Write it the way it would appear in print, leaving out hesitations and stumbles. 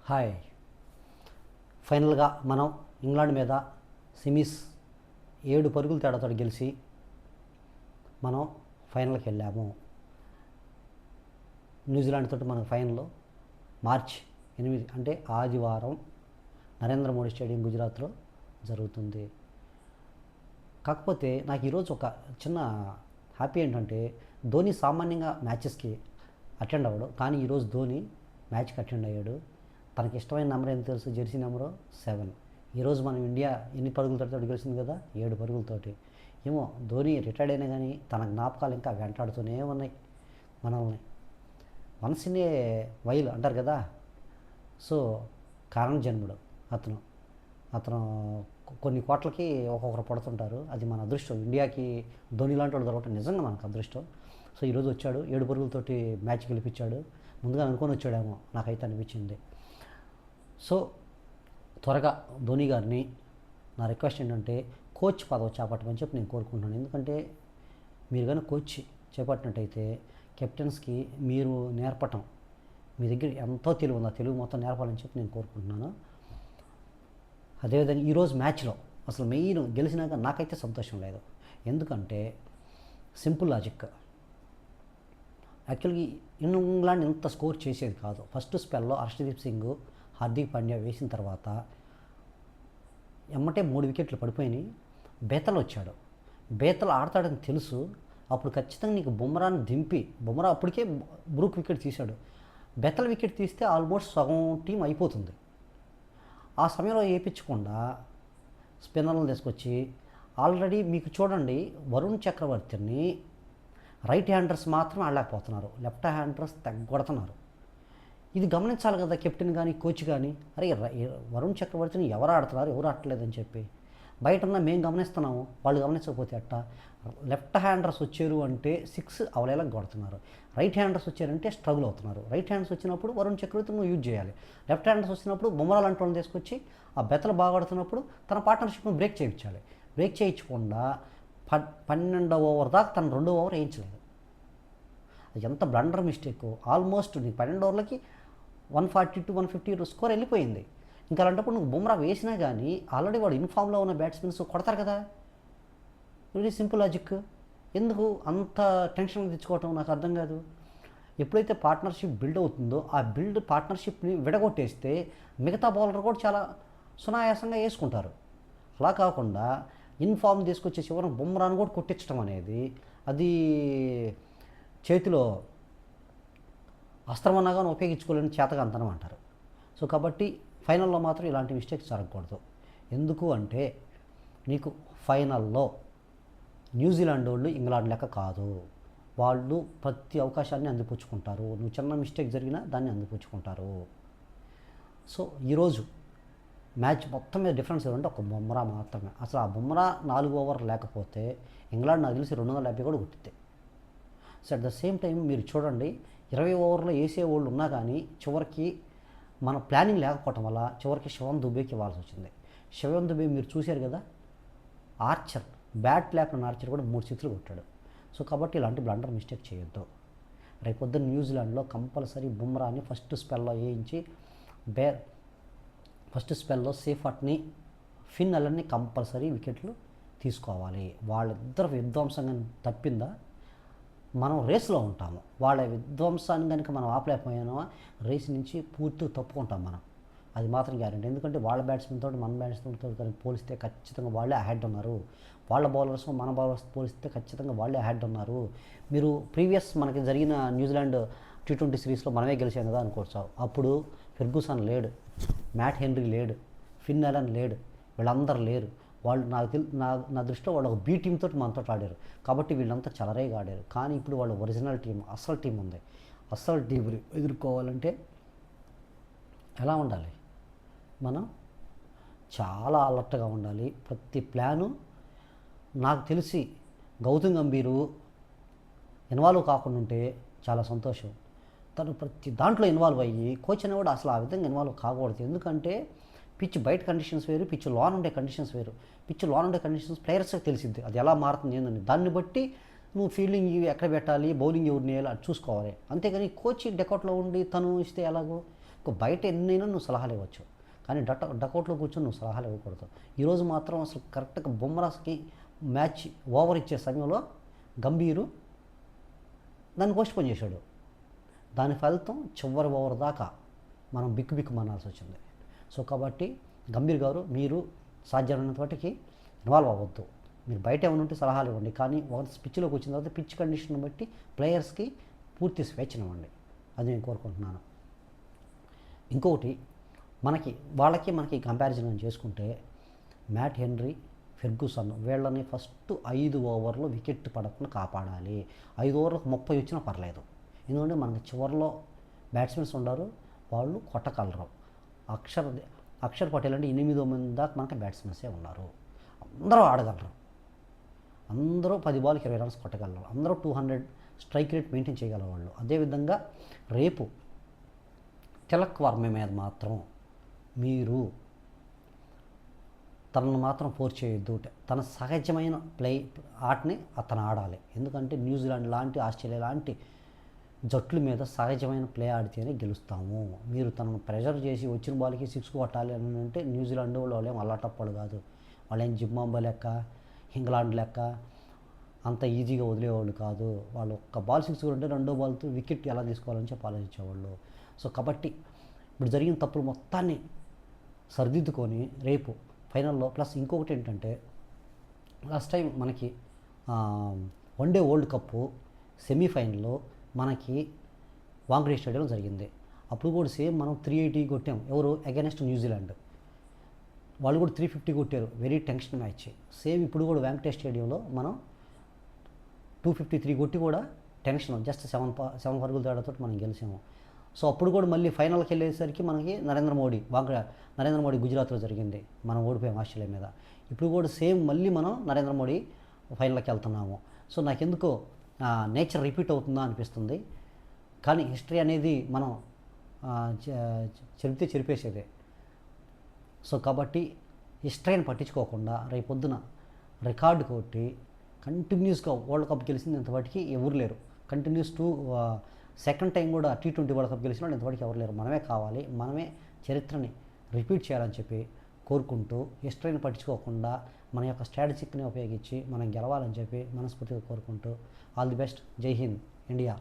Hi. ఫైనల్గా మనం England మీద సెమీస్ 7 పరుగుల తేడాతో గెలిచి మనం ఫైనల్కి వెళ్ళాము. న్యూజిలాండ్ తోటి మన ఫైనల్ మార్చి 8 అంటే ఆదివారం నరేంద్ర మోడీ స్టేడియం గుజరాత్లో జరుగుతుంది. కాకపోతే నాకు ఈరోజు ఒక చిన్న హ్యాపీ ఏంటంటే ధోని సామాన్యంగా మ్యాచెస్కి అటెండ్ అవ్వడు, కానీ ఈరోజు ధోని మ్యాచ్కి అటెండ్ అయ్యాడు. తనకి ఇష్టమైన నెంబర్ ఎంత తెలుసు? Jersey number 7. ఈరోజు మనం ఇండియా ఎన్ని పరుగులతో గెలిచింది కదా? 7 పరుగులతోటి. ఏమో ధోని రిటైర్డ్ అయినా కానీ తన జ్ఞాపకాలు ఇంకా వెంటాడుతూనే ఉన్నాయి మనల్ని. వన్స్ ఇన్ ఏ వైల్ అంటారు కదా. సో కారణ జన్ముడు అతను కొన్ని కోట్లకి ఒక్కొక్కరు పడుతుంటారు. అది మన అదృష్టం. ఇండియాకి ధోని లాంటి వాళ్ళు దొరకటం నిజంగా మనకు అదృష్టం. సో ఈరోజు వచ్చాడు, 7 పరుగులతోటి మ్యాచ్ గెలిపించాడు. ముందుగా అనుకొని వచ్చాడేమో నాకైతే అనిపించింది. సో త్వరగా ధోని గారిని నా రిక్వెస్ట్ ఏంటంటే కోచ్ పదవి చేపట్టమని చెప్పి నేను కోరుకుంటున్నాను. ఎందుకంటే మీరు కానీ కోచ్ చేపట్టినట్టయితే కెప్టెన్స్కి మీరు నేర్పటం, మీ దగ్గర ఎంతో తెలివి ఉంది, ఆ తెలుగు మొత్తం నేర్పాలని చెప్పి నేను కోరుకుంటున్నాను. అదేవిధంగా ఈరోజు మ్యాచ్లో అసలు మెయిన్ గెలిచినాక నాకైతే సంతోషం లేదు. ఎందుకంటే సింపుల్ లాజిక్. యాక్చువల్గా ఇంగ్లాండ్ ఇంత స్కోర్ చేసేది కాదు. ఫస్ట్ స్పెల్లో హర్షదీప్ సింగ్, హార్దిక్ పాండ్యా వేసిన తర్వాత ఎమ్మటే 3 వికెట్లు పడిపోయినాయి. బేతల్ వచ్చాడు. బేతల్ ఆడతాడని తెలుసు. అప్పుడు ఖచ్చితంగా నీకు బుమ్రాని దింపి, బుమ్రా అప్పటికే బ్రూక్ వికెట్ తీశాడు. బేతల్ వికెట్ తీస్తే ఆల్మోస్ట్ సగం టీం అయిపోతుంది. ఆ సమయంలో వేయించకుండా స్పిన్నర్లను తీసుకొచ్చి ఆల్రెడీ మీకు చూడండి, వరుణ్ చక్రవర్తిని రైట్ హ్యాండర్స్ మాత్రం ఆడలేకపోతున్నారు, లెఫ్ట్ హ్యాండర్స్ తగ్గొడుతున్నారు. ఇది గమనించాలి కదా కెప్టెన్ కానీ కోచ్ కానీ. అరే వరుణ్ చక్రవర్తిని ఎవరు ఆడుతున్నారు, ఎవరు ఆడలేదని చెప్పి బయట ఉన్న మేము గమనిస్తున్నాము, వాళ్ళు గమనించకపోతే అట్ట. లెఫ్ట్ హ్యాండర్స్ వచ్చారు అంటే 6 అవలేలా కొడుతున్నారు, రైట్ హ్యాండర్స్ వచ్చారంటే స్ట్రగుల్ అవుతున్నారు. రైట్ హ్యాండ్స్ వచ్చినప్పుడు వరుణ్ చక్రవర్తిని నువ్వు యూజ్ చేయాలి. లెఫ్ట్ హ్యాండర్స్ వచ్చినప్పుడు బొమ్మరా లాంటి వాళ్ళని తీసుకొచ్చి ఆ బెత్తలు బాగాడుతున్నప్పుడు తన పార్ట్నర్షిప్ని బ్రేక్ చేయించాలి. బ్రేక్ చేయించకుండా 12వ ఓవర్ దాకా తను 2వ ఓవర్ వేయించలేదు. అది ఎంత బ్లండర్ మిస్టేక్. ఆల్మోస్ట్ నీకు 12 ఓవర్లకి 140 to 150 స్కోర్ వెళ్ళిపోయింది. ఇంకా అలాంటప్పుడు నువ్వు బుమ్రా వేసినా కానీ ఆల్రెడీ వాడు ఇన్ఫామ్లో ఉన్న బ్యాట్స్మెన్స్ కొడతారు కదా. Very simple logic. ఎందుకు అంత టెన్షన్ తెచ్చుకోవటం నాకు అర్థం కాదు. ఎప్పుడైతే పార్ట్నర్షిప్ బిల్డ్ అవుతుందో ఆ పార్ట్నర్షిప్ని విడగొట్టేస్తే మిగతా బౌలర్ కూడా చాలా సునాయాసంగా వేసుకుంటారు. అలా కాకుండా ఇన్ఫామ్ తీసుకొచ్చే చివరి బుమ్రాను కూడా కొట్టించడం అనేది అది చేతిలో అస్త్రమన్నగా ఉపయోగించుకోలేని చేతకంతనం అంటారు. సో కాబట్టి ఫైనల్లో మాత్రం ఇలాంటి మిస్టేక్స్ జరగకూడదు. ఎందుకు అంటే నీకు ఫైనల్లో న్యూజిలాండ్ వాళ్ళు ఇంగ్లాండ్ లెక్క కాదు. వాళ్ళు ప్రతి అవకాశాన్ని అందిపుచ్చుకుంటారు. నువ్వు చిన్న మిస్టేక్ జరిగినా దాన్ని అందిపుచ్చుకుంటారు. సో ఈరోజు మ్యాచ్ మొత్తం మీద డిఫరెన్స్ ఏమంటే ఒక బుమ్రా మాత్రమే. అసలు ఆ బుమ్రా 4 ఓవర్ లేకపోతే ఇంగ్లాండ్ నాకు తెలిసి 250 కూడా కొట్టితే. So at the same time మీరు చూడండి, 20 ఓవర్లో వేసే వాళ్ళు ఉన్నా కానీ చివరికి మన ప్లానింగ్ లేకపోవటం వల్ల చివరికి శివన్ దుబేకి ఇవ్వాల్సి వచ్చింది. శివన్ దుబే మీరు చూశారు కదా, ఆర్చర్ బ్యాట్ లేపిన ఆర్చర్ కూడా 3 సిక్స్లు కొట్టాడు. సో కాబట్టి ఇలాంటి బ్లండర్ మిస్టేక్ చేయొద్దు. రేపొద్దున న్యూజిలాండ్లో కంపల్సరీ బుమ్రాని ఫస్ట్ స్పెల్లో సేఫర్ట్ని, ఫిన్ అలన్ని కంపల్సరీ వికెట్లు తీసుకోవాలి. వాళ్ళిద్దరు విధ్వంసంగా తప్పిందా మనం రేస్లో ఉంటాము. వాళ్ళ విధ్వంసాన్ని కనుక మనం ఆపలేకపోయామో రేస్ నుంచి పూర్తిగా తప్పుకుంటాం మనం. అది మాత్రం గ్యారెంటీ. ఎందుకంటే వాళ్ళ బ్యాట్స్మెన్ తోటి మన బ్యాట్స్మెన్ తోటి కనుక పోలిస్తే ఖచ్చితంగా వాళ్ళే అహెడ్ ఉన్నారు. వాళ్ళ బౌలర్స్ మన బౌలర్స్ పోలిస్తే ఖచ్చితంగా వాళ్ళే అహెడ్ ఉన్నారు. మీరు ప్రీవియస్ మనకి జరిగిన న్యూజిలాండ్ T20 సిరీస్లో మనమే గెలిచాం కదా అనుకోవచ్చు. అప్పుడు ఫెర్గూసన్ లేడు, మ్యాట్ హెన్రీ లేడు, ఫిన్ అలన్ లేడు, వీళ్ళందరూ లేరు. వాళ్ళు నా దృష్టిలో వాళ్ళు ఒక బీ టీమ్ తోటి మనతో ఆడారు. కాబట్టి వీళ్ళంతా చలరేగా ఆడారు. కానీ ఇప్పుడు వాళ్ళ ఒరిజినల్ టీం, అసలు టీం ఉంది. అసలు టీం ఎదుర్కోవాలంటే ఎలా ఉండాలి? మనం చాలా అలర్ట్గా ఉండాలి. ప్రతి ప్లాను నాకు తెలిసి గౌతమ్ గంభీరు ఇన్వాల్వ్ కాకుండా ఉంటే చాలా సంతోషం. తను ప్రతి దాంట్లో ఇన్వాల్వ్ అయ్యి కోచ్ అనేవాడు అసలు ఆ విధంగా ఇన్వాల్వ్ కాకూడదు. ఎందుకంటే పిచ్ బయట కండిషన్స్ వేరు, పిచ్ లోన్ ఉండే కండిషన్స్ వేరు. పిచ్ లోన్ ఉండే కండిషన్స్ ప్లేయర్స్కి తెలిసిద్ది అది ఎలా మారుతుంది ఏందని. దాన్ని బట్టి నువ్వు ఫీల్డింగ్ ఎక్కడ పెట్టాలి, బౌలింగ్ ఎవరిని వేయాలి అది చూసుకోవాలి. అంతేగాని కోచ్ డెకౌట్లో ఉండి తను ఇస్తే ఎలాగో బయట ఎన్నైనా నువ్వు సలహాలు ఇవ్వచ్చు, కానీ డకౌట్లో కూర్చొని నువ్వు సలహాలు ఇవ్వకూడదు. ఈరోజు మాత్రం అసలు కరెక్ట్గా బుమ్రాకి మ్యాచ్ ఓవర్ ఇచ్చే సమయంలో గంభీరు దాన్ని పోస్ట్పోన్ చేశాడు. దాని ఫలితం చివరి ఓవర్ దాకా మనం బిక్కుమనాల్సి వచ్చింది. సో కాబట్టి గంభీర్ గారు, మీరు సాధ్యమైనంత వాటికి ఇన్వాల్వ్ అవ్వద్దు. మీరు బయట ఏమైనా ఉంటే సలహాలు ఇవ్వండి, కానీ పిచ్లోకి వచ్చిన తర్వాత పిచ్ కండిషన్ బట్టి ప్లేయర్స్కి పూర్తి స్వేచ్ఛనివ్వండి. అది నేను కోరుకుంటున్నాను. ఇంకొకటి, మనకి కంపారిజన్ చేసుకుంటే మ్యాట్ హెన్రీ, ఫెర్గూసన్ వీళ్ళని ఫస్ట్ 5 ఓవర్లు వికెట్ పడకుండా కాపాడాలి. 5 ఓవర్లకు 30 వచ్చినా పర్లేదు, ఎందుకంటే మనకి చివరిలో బ్యాట్స్మెన్స్ ఉన్నారు, వాళ్ళు కొట్టగలరు. అక్షర్ పటేల్ అంటే 8 మంది దాకా మనకి బ్యాట్స్మెన్సే ఉన్నారు. అందరూ ఆడగలరు, అందరూ 10 బాల్కి 20 రన్స్ కొట్టగలరు, అందరూ 200 స్ట్రైక్ రేట్ మెయింటైన్ చేయగలరు వాళ్ళు. అదేవిధంగా రేపు తిలక్ వర్మ మీద మాత్రం మీరు తనను మాత్రం ఫోర్స్ చేయొద్దు. తన సహజమైన ఆటని అతను ఆడాలి. ఎందుకంటే న్యూజిలాండ్ లాంటి, ఆస్ట్రేలియా లాంటి జట్ల మీద సహజమైన ప్లే ఆడితేనే గెలుస్తాము. మీరు తనను ప్రెషర్ చేసి వచ్చిన బాల్కి 6 కొట్టాలి అని అంటే న్యూజిలాండ్ వాళ్ళు ఏం అల్లాటప్పడు కాదు. వాళ్ళేం జింబాబ్వే లెక్క, ఇంగ్లాండ్ లెక్క అంత ఈజీగా వదిలేవాళ్ళు కాదు. వాళ్ళు ఒక్క బాల్ 6 కొట్టే రెండో బాల్తో వికెట్ ఎలా తీసుకోవాలని చెప్పి ఆలోచించేవాళ్ళు. సో కాబట్టి ఇప్పుడు జరిగిన తప్పులు మొత్తాన్ని సరిదిద్దుకొని రేపు ఫైనల్లో, ప్లస్ ఇంకొకటి ఏంటంటే లాస్ట్ టైం మనకి వన్డే వరల్డ్ కప్పు సెమీఫైనల్లో మనకి వాంఖడే స్టేడియంలో జరిగింది. అప్పుడు కూడా సేమ్ మనం 380 కొట్టాం. ఎవరు? Against New Zealand. వాళ్ళు కూడా 350 కొట్టారు. Very tension match. సేమ్ ఇప్పుడు కూడా వాంఖడే స్టేడియంలో మనం 253 కొట్టి కూడా టెన్షన్, జస్ట్ 7 పరుగుల తేడాతో మనం గెలిచాము. సో అప్పుడు కూడా మళ్ళీ ఫైనల్కి వెళ్ళేసరికి మనకి నరేంద్ర మోడీ గుజరాత్లో జరిగింది, మనం ఓడిపోయాం ఆస్ట్రేలియా మీద. ఇప్పుడు కూడా సేమ్ మళ్ళీ మనం నరేంద్ర మోడీ ఫైనల్కి వెళ్తున్నాము. సో నాకెందుకో నేచర్ రిపీట్ అవుతుందా అనిపిస్తుంది. కానీ హిస్టరీ అనేది మనం చెరిపేసేదే. సో కాబట్టి హిస్టరీని పట్టించుకోకుండా రేపొద్దున రికార్డు కొట్టి కంటిన్యూస్గా వరల్డ్ కప్ గెలిచింది ఇంతవాటికి ఎవరు లేరు. కంటిన్యూస్ సెకండ్ టైం కూడా T20 వరల్డ్ కప్ గెలిచిన వాళ్ళు ఇంతవరకు ఎవరు లేరు. మనమే కావాలి, మనమే చరిత్రని రిపీట్ చేయాలని చెప్పి కోరుకుంటూ, హిస్టరీని పట్టించుకోకుండా మన యొక్క స్ట్రాటజిక్ని ఉపయోగించి మనం గెలవాలని చెప్పి మనస్ఫూర్తిగా కోరుకుంటూ, ఆల్ ది బెస్ట్. జై హింద్, ఇండియా.